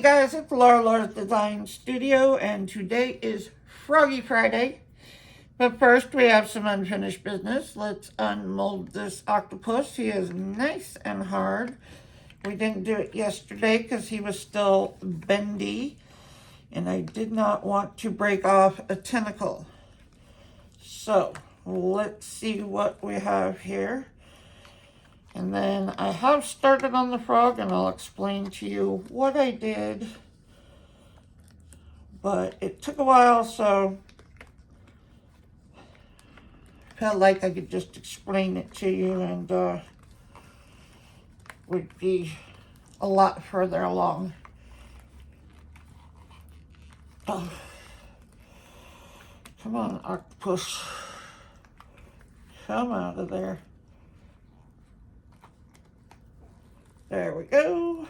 guys, it's Laura's Design Studio, and today is Froggy Friday. But first, we have some unfinished business. Let's unmold this octopus. He is nice and hard. We didn't do it yesterday because he was still bendy, and I did not want to break off a tentacle. So, let's see what we have here. And then I have started on the frog, and I'll explain to you what I did. But it took a while, so I felt like I could just explain it to you, and would be a lot further along. Oh. Come on, octopus. Come out of there. There we go.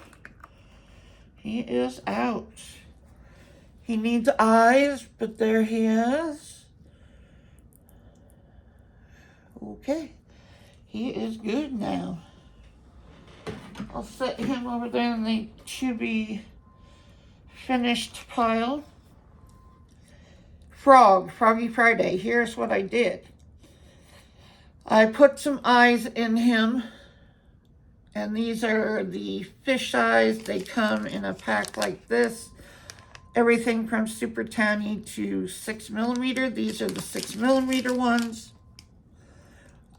He is out. He needs eyes, but there he is. Okay. He is good now. I'll set him over there in the to be finished pile. Froggy Friday. Here's what I did. I put some eyes in him. And these are the fish eyes. They come in a pack like this. Everything from super tiny to 6mm. These are the 6mm ones.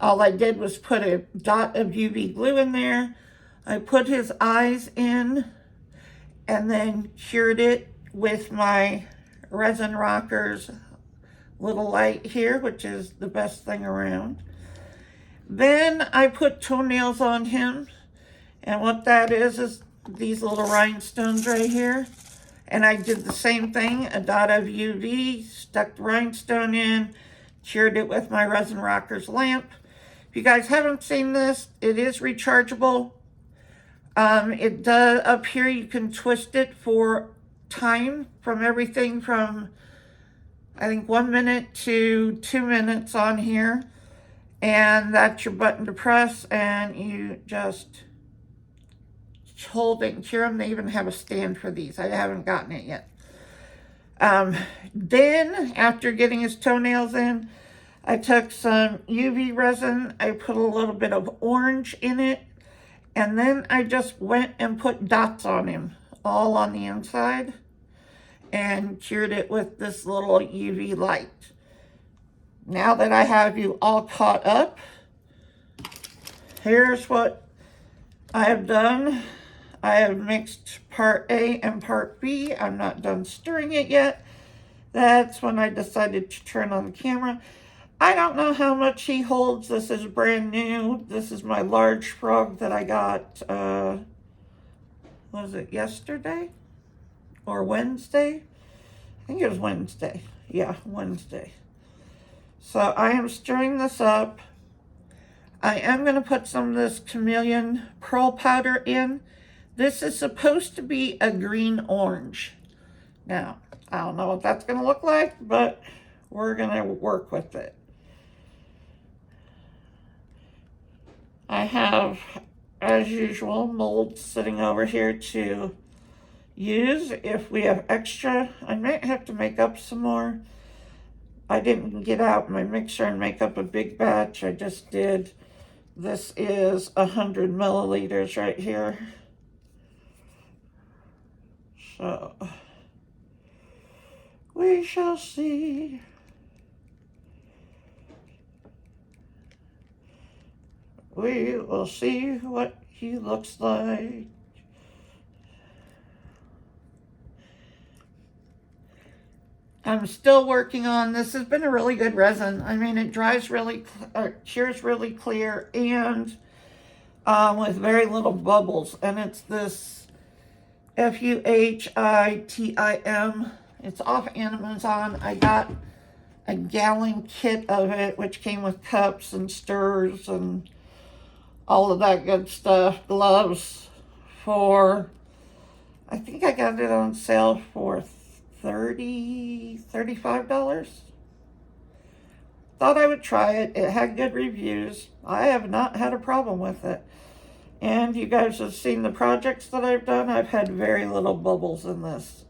All I did was put a dot of UV glue in there. I put his eyes in and then cured it with my Resin Rockers little light here, which is the best thing around. Then I put toenails on him. And what that is these little rhinestones right here. And I did the same thing, a dot of UV, stuck the rhinestone in, cured it with my Resin Rockers lamp. If you guys haven't seen this, it is rechargeable. It does, up here you can twist it for time from everything from, I think, 1 minute to 2 minutes on here. And that's your button to press, and you just hold it and cure them. They even have a stand for these. I haven't gotten it yet. Then, after getting his toenails in, I took some UV resin. I put a little bit of orange in it. And then I just went and put dots on him, all on the inside. And cured it with this little UV light. Now that I have you all caught up, here's what I have done. I have mixed part A and part B. I'm not done stirring it yet. That's when I decided to turn on the camera. I don't know how much he holds. This is brand new. This is my large frog that I got, was it yesterday or Wednesday? I think it was Wednesday. Yeah, Wednesday. So I am stirring this up. I am going to put some of this chameleon pearl powder in. This is supposed to be a green-orange. Now, I don't know what that's going to look like, but we're going to work with it. I have, as usual, molds sitting over here to use. If we have extra, I might have to make up some more. I didn't get out my mixer and make up a big batch. I just did. This is 100 milliliters right here. So, we shall see. We will see what he looks like. I'm still working on this. Has been a really good resin. I mean, it dries really, cures really clear, and with very little bubbles. And it's this FUHITIM. It's off Amazon. I got a gallon kit of it, which came with cups and stirrers and all of that good stuff. Gloves for, I think I got it on sale for $35. Thought I would try it. It had good reviews. I have not had a problem with it. And you guys have seen the projects that I've done. I've had very little bubbles in this.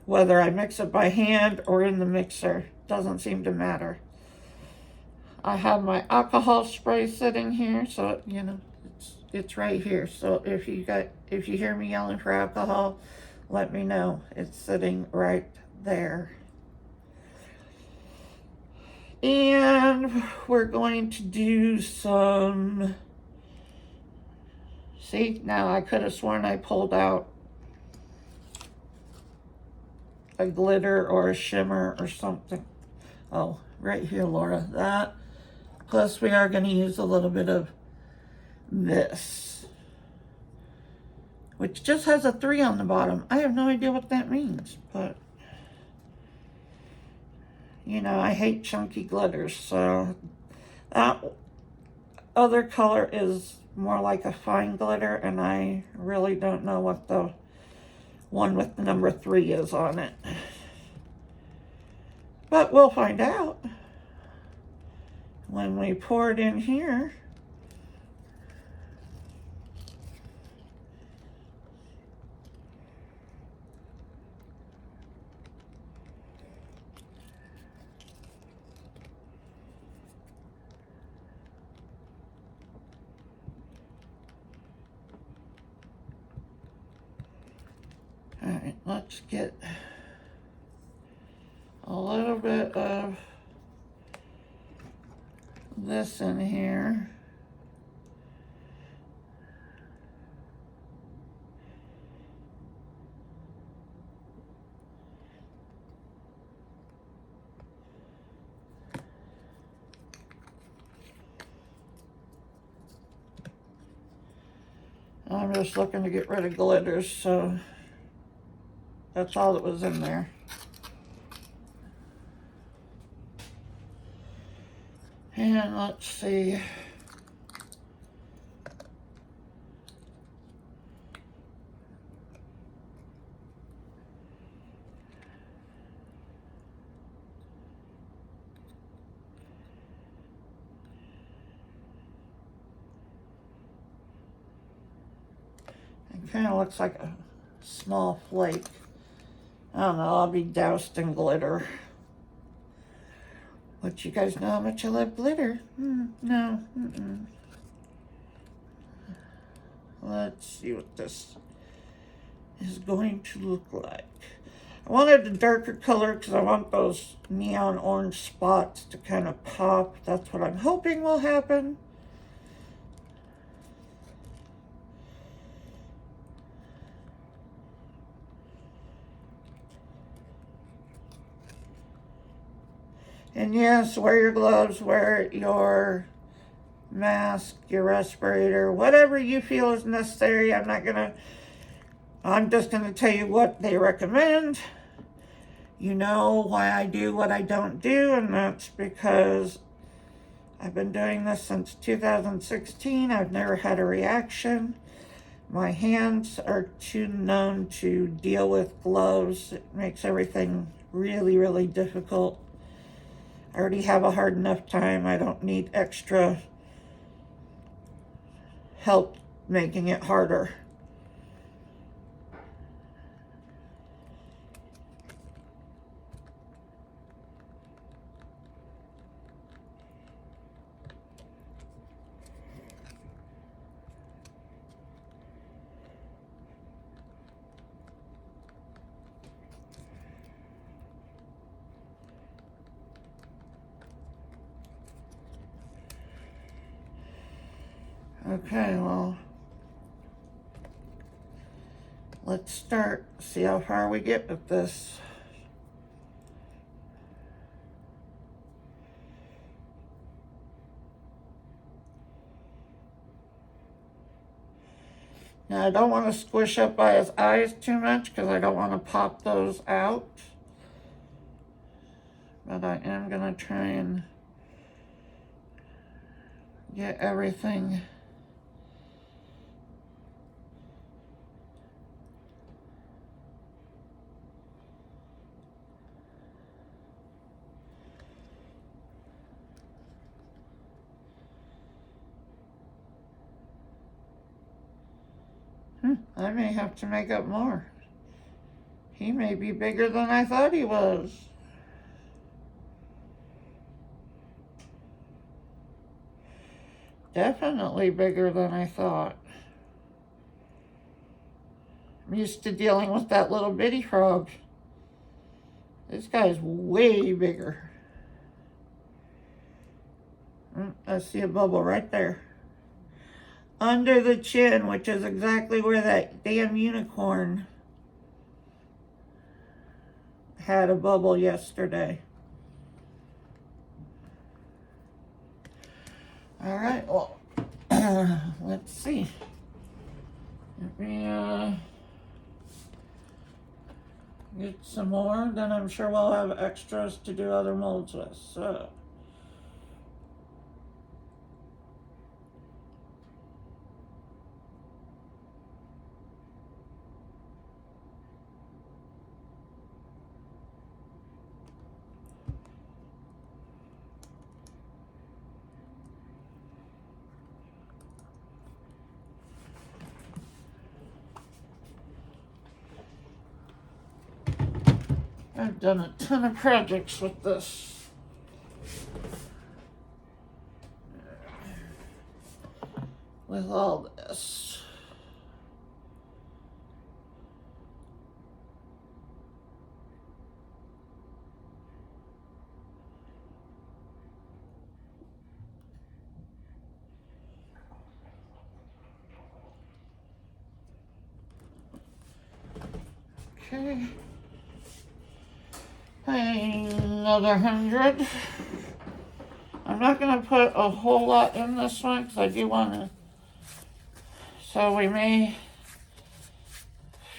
Whether I mix it by hand or in the mixer, doesn't seem to matter. I have my alcohol spray sitting here, so you know it's right here. So if you hear me yelling for alcohol, let me know. It's sitting right there. And we're going to do some. See, now I could have sworn I pulled out a glitter or a shimmer or something. Oh, right here, Laura. That. Plus, we are going to use a little bit of this, which just has a 3 on the bottom. I have no idea what that means, but you know, I hate chunky glitters, so that other color is more like a fine glitter, and I really don't know what the one with the number 3 is on it. But we'll find out when we pour it in here. All right, let's get a little bit of this in here. I'm just looking to get rid of glitters, so that's all that was in there. And let's see. It kind of looks like a small flake. I don't know, I'll be doused in glitter. But you guys know how much I love glitter. No. Let's see what this is going to look like. I wanted a darker color because I want those neon orange spots to kind of pop. That's what I'm hoping will happen. And yes, wear your gloves, wear your mask, your respirator, whatever you feel is necessary. I'm just gonna tell you what they recommend. You know why I do what I don't do, and that's because I've been doing this since 2016. I've never had a reaction. My hands are too known to deal with gloves. It makes everything really, really difficult. I already have a hard enough time. I don't need extra help making it harder. Okay, well, let's start, see how far we get with this. Now, I don't want to squish up by his eyes too much because I don't want to pop those out. But I am going to try and get everything I may have to make up more. He may be bigger than I thought he was. Definitely bigger than I thought. I'm used to dealing with that little bitty frog. This guy's way bigger. I see a bubble right there. Under the chin, which is exactly where that damn unicorn had a bubble yesterday. All right, well, let's see. Let me get some more, then I'm sure we'll have extras to do other molds with. So, I've done a ton of projects with this. With all this. Okay. Another 100. I'm not going to put a whole lot in this one because I do want to. So we may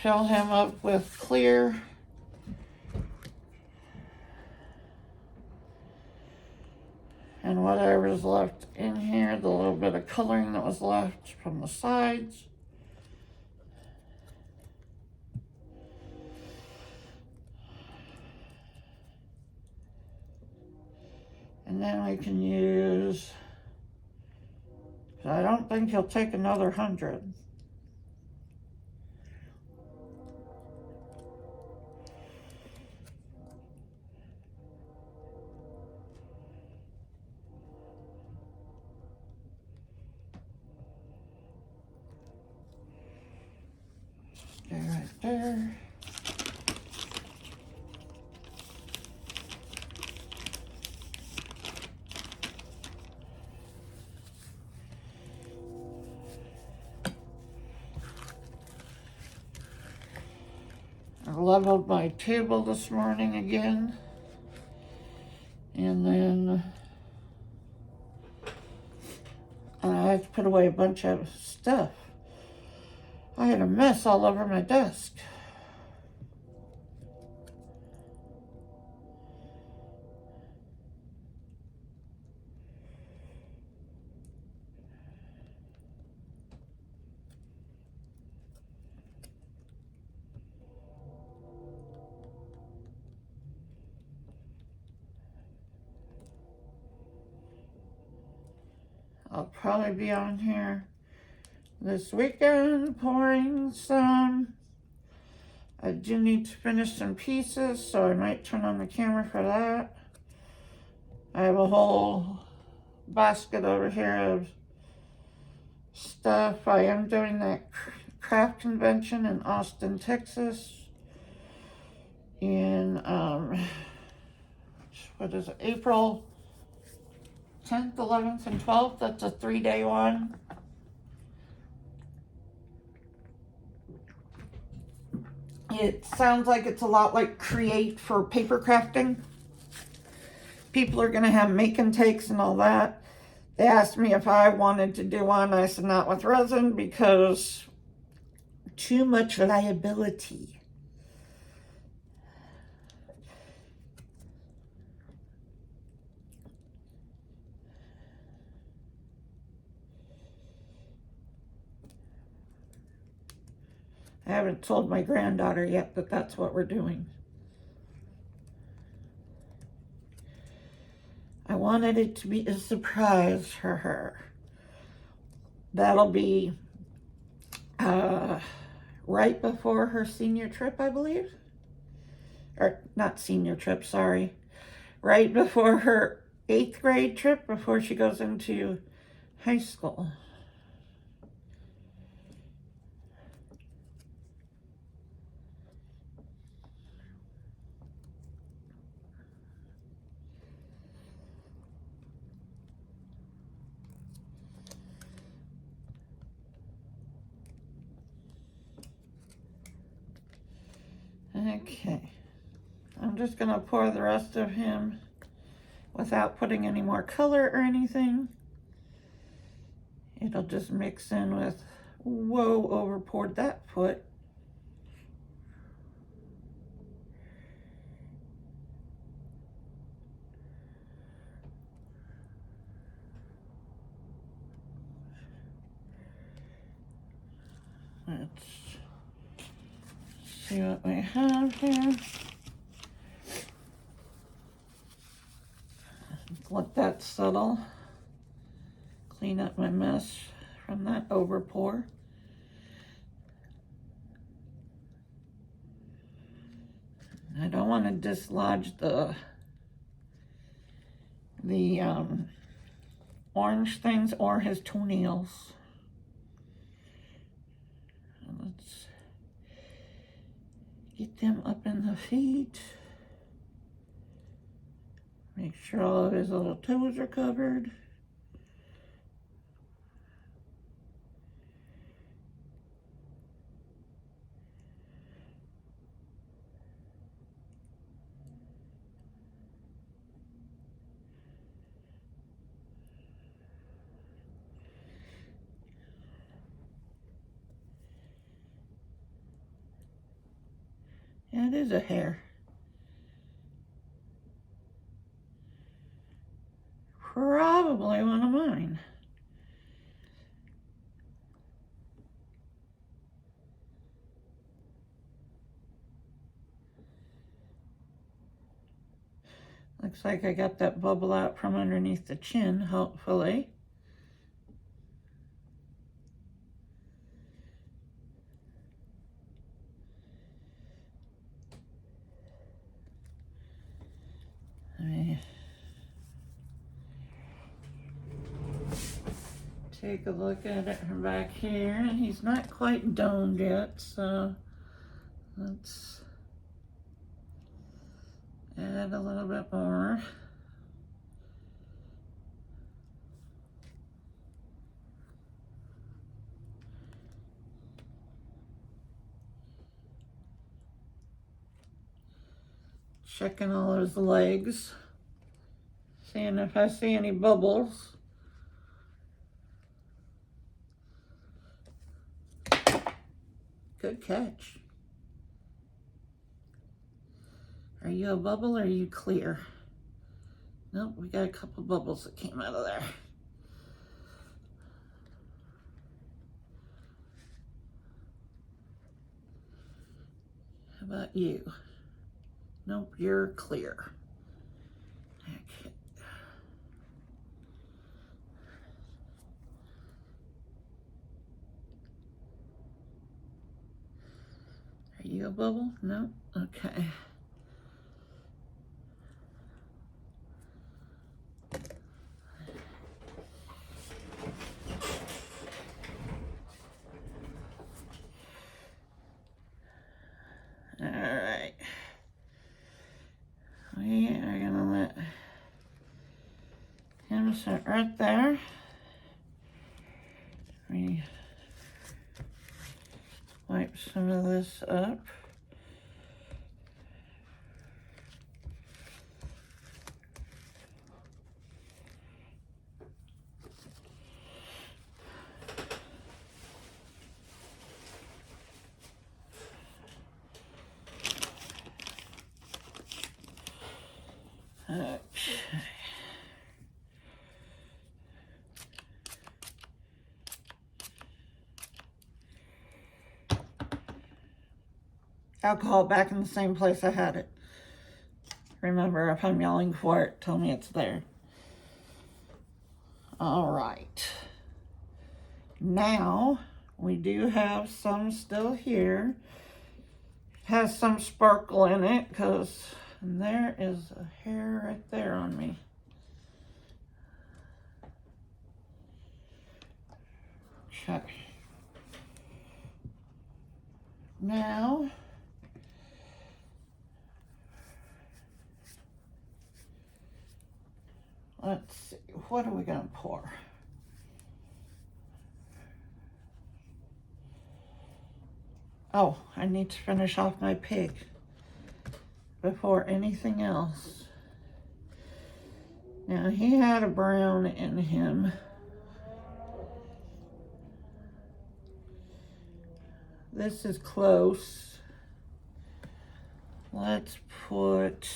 fill him up with clear. And whatever's left in here, the little bit of coloring that was left from the sides. And then we can use, I don't think he'll take another 100. Stay right there. I leveled my table this morning again. And then I had to put away a bunch of stuff. I had a mess all over my desk. I'll probably be on here this weekend pouring some. I do need to finish some pieces, so I might turn on the camera for that. I have a whole basket over here of stuff. I am doing that craft convention in Austin, Texas in, what is it, April 10th, 11th, and 12th. That's a 3-day one. It sounds like it's a lot like Create for paper crafting. People are going to have make and takes and all that. They asked me if I wanted to do one. I said not with resin because too much liability. I haven't told my granddaughter yet that that's what we're doing. I wanted it to be a surprise for her. That'll be right before her senior trip, I believe. Or not senior trip, sorry. Right before her 8th grade trip, before she goes into high school. Okay, I'm just gonna pour the rest of him without putting any more color or anything. It'll just mix in with, whoa, over poured that foot. Let's see what we have here. Let that settle. Clean up my mess from that over pour. I don't want to dislodge the orange things or his toenails. Let's get them up in the feet. Make sure all of his little toes are covered. Yeah, it is a hair. Probably one of mine. Looks like I got that bubble out from underneath the chin, hopefully. Let me take a look at it from back here, and he's not quite domed yet, so let's add a little bit more. Checking all his legs, seeing if I see any bubbles. Good catch. Are you a bubble or are you clear? Nope, we got a couple bubbles that came out of there. How about you? Nope, you're clear. Okay. Are you a bubble? No? Okay. All right. We are gonna let him sit right there. We wipe some of this up. Okay. Alcohol back in the same place I had it. Remember, if I'm yelling for it, tell me it's there. All right. Now We do have some still here. Has some sparkle in it because there is a hair right there on me. Okay. Now, let's see, what are we going to pour? Oh, I need to finish off my pig before anything else. Now, he had a brown in him. This is close. Let's put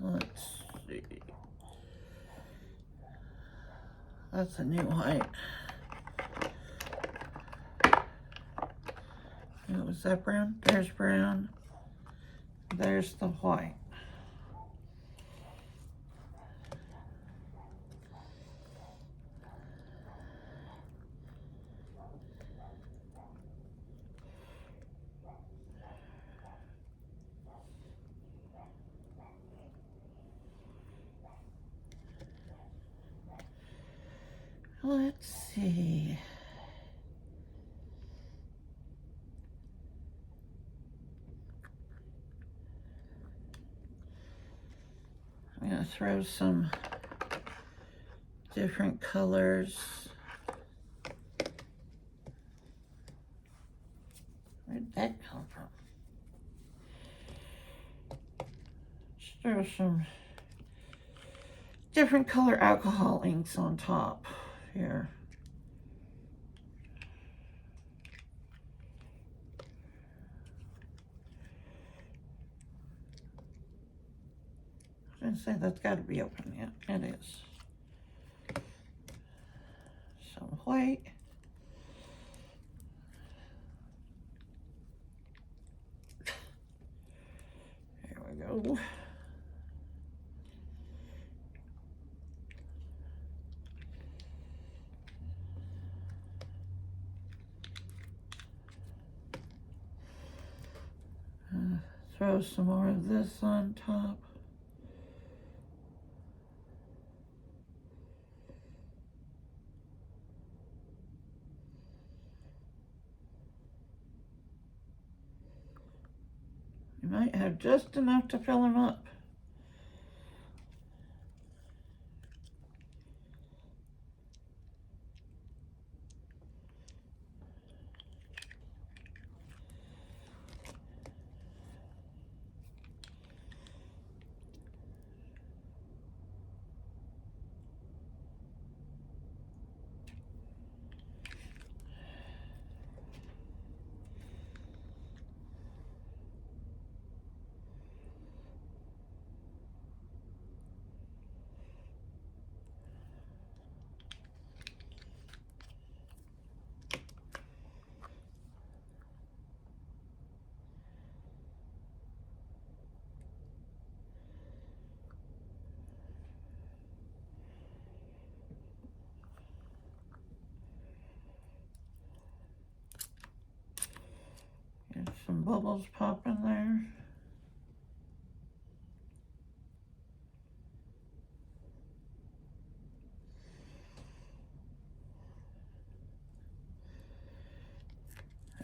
let's see. That's a new white. Oh, was that brown? There's brown. There's the white. Let's see. I'm going to throw some different colors. Where'd that come from? Let's throw some different color alcohol inks on top here. I was going to say that's got to be open. Yeah, it is. Some white. There we go. Throw some more of this on top. You might have just enough to fill him up. Get some bubbles popping there.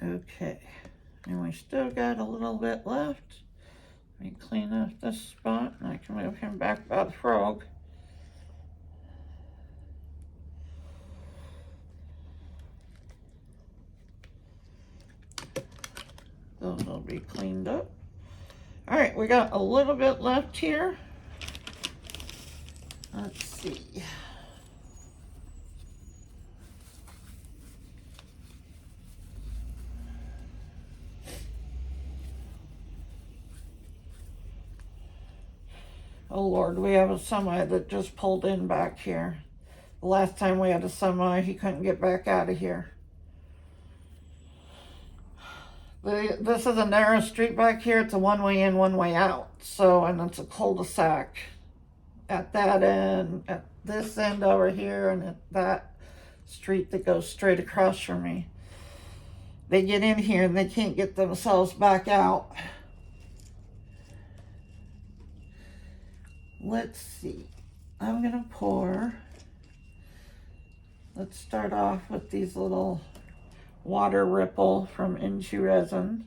Okay, and we still got a little bit left. Let me clean up this spot and I can move him back by the frog. Those will be cleaned up. All right, we got a little bit left here. Let's see. Oh Lord, we have a semi that just pulled in back here. The last time we had a semi, he couldn't get back out of here. This is a narrow street back here. It's a one-way in, one-way out. So, and it's a cul-de-sac at that end, at this end over here, and at that street that goes straight across from me. They get in here and they can't get themselves back out. Let's see. I'm gonna pour. Let's start off with these little water ripple from INTORESIN.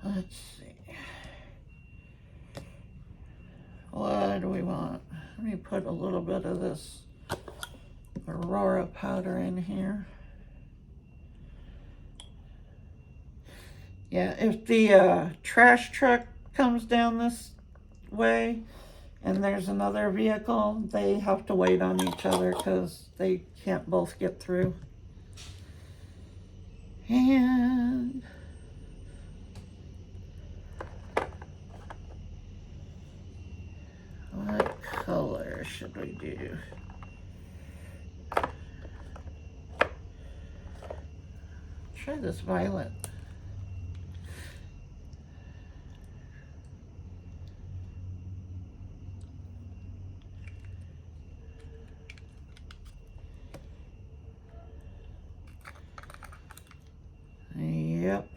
Let's see. What do we want? Let me put a little bit of this Aurora powder in here. Yeah, if the trash truck comes down this way and there's another vehicle, they have to wait on each other because they can't both get through. And what color should we do? Try this violet. Yep.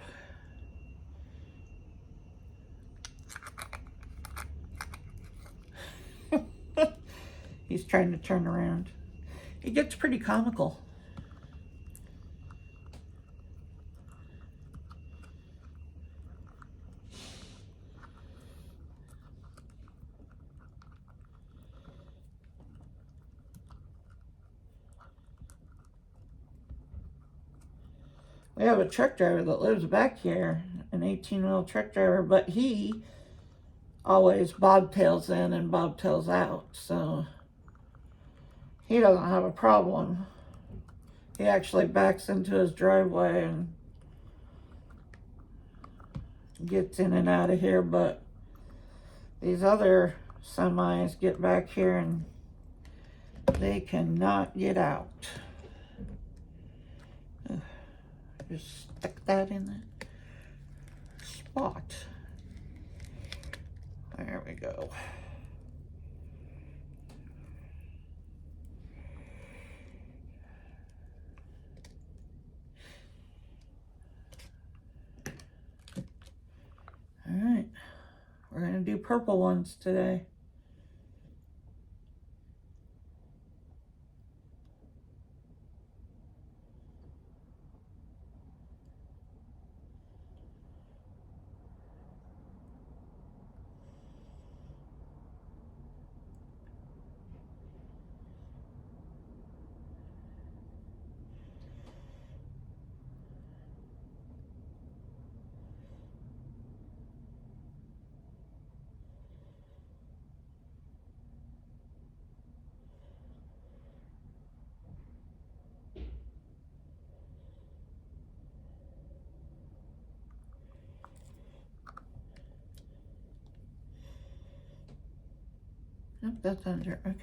He's trying to turn around. It gets pretty comical. We have a truck driver that lives back here, an 18-wheel truck driver, but he always bobtails in and bobtails out, so he doesn't have a problem. He actually backs into his driveway and gets in and out of here, but these other semis get back here and they cannot get out. Just stick that in the spot. There we go. All right, we're gonna do purple ones today. Nope, that's under, okay.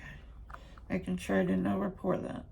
Making sure I didn't over pour that.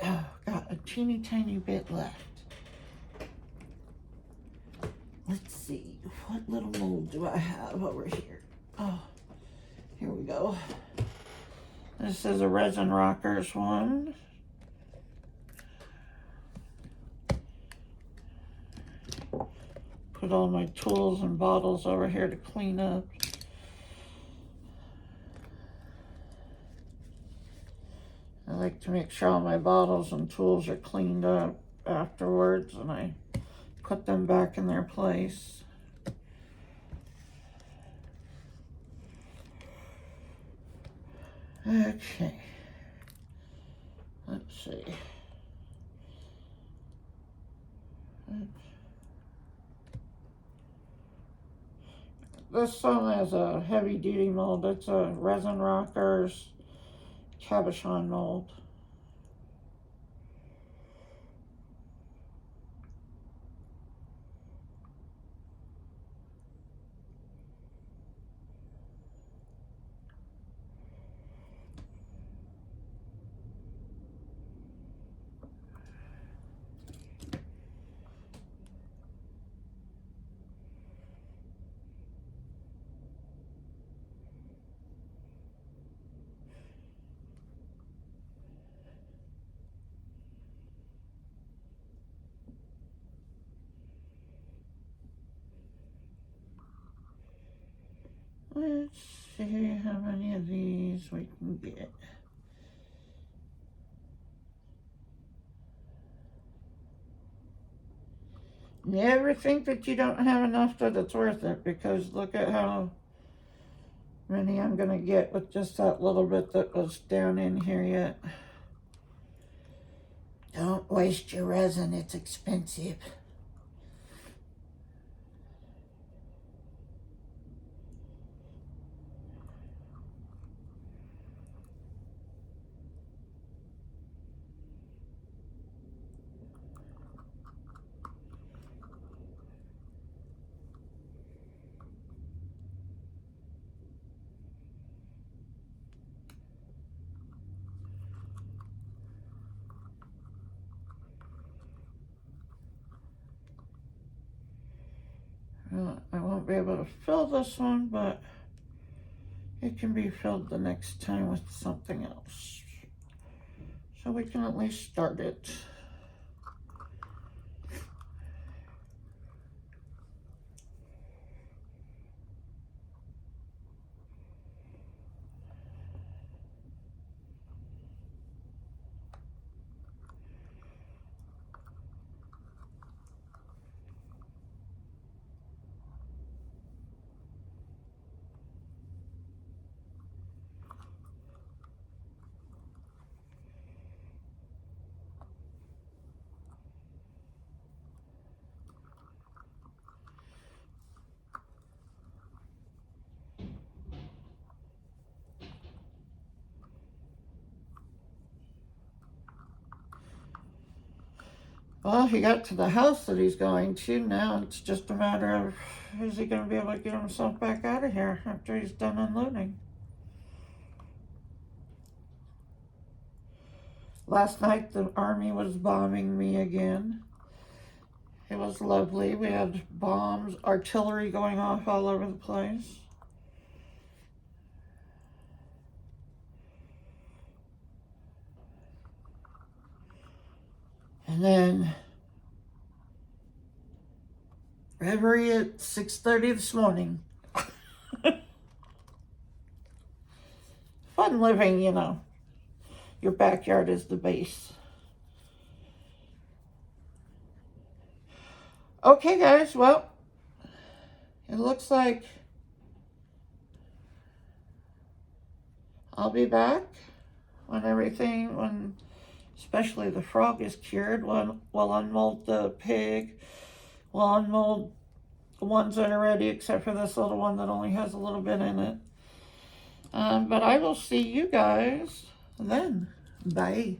Oh, got a teeny tiny bit left. Let's see, what little mold do I have over here? Oh, here we go. This is a Resin Rockers one. Put all my tools and bottles over here to clean up. I like to make sure all my bottles and tools are cleaned up afterwards, and I put them back in their place. Okay. Let's see. This one is a heavy duty mold. It's a Resin Rockers cabochon mold. Let's see how many of these we can get. Never think that you don't have enough that it's worth it, because look at how many I'm going to get with just that little bit that was down in here yet. Don't waste your resin, it's expensive. I won't be able to fill this one, but it can be filled the next time with something else. So we can at least start it. Well, he got to the house that he's going to. Now it's just a matter of, is he going to be able to get himself back out of here after he's done unloading? Last night the army was bombing me again. It was lovely. We had bombs, artillery going off all over the place. And then reverie at 6:30 this morning. Fun living, you know. Your backyard is the base. Okay, guys, well, it looks like I'll be back when especially the frog is cured. We'll unmold the pig. We'll unmold the ones that are ready, except for this little one that only has a little bit in it. But I will see you guys then. Bye.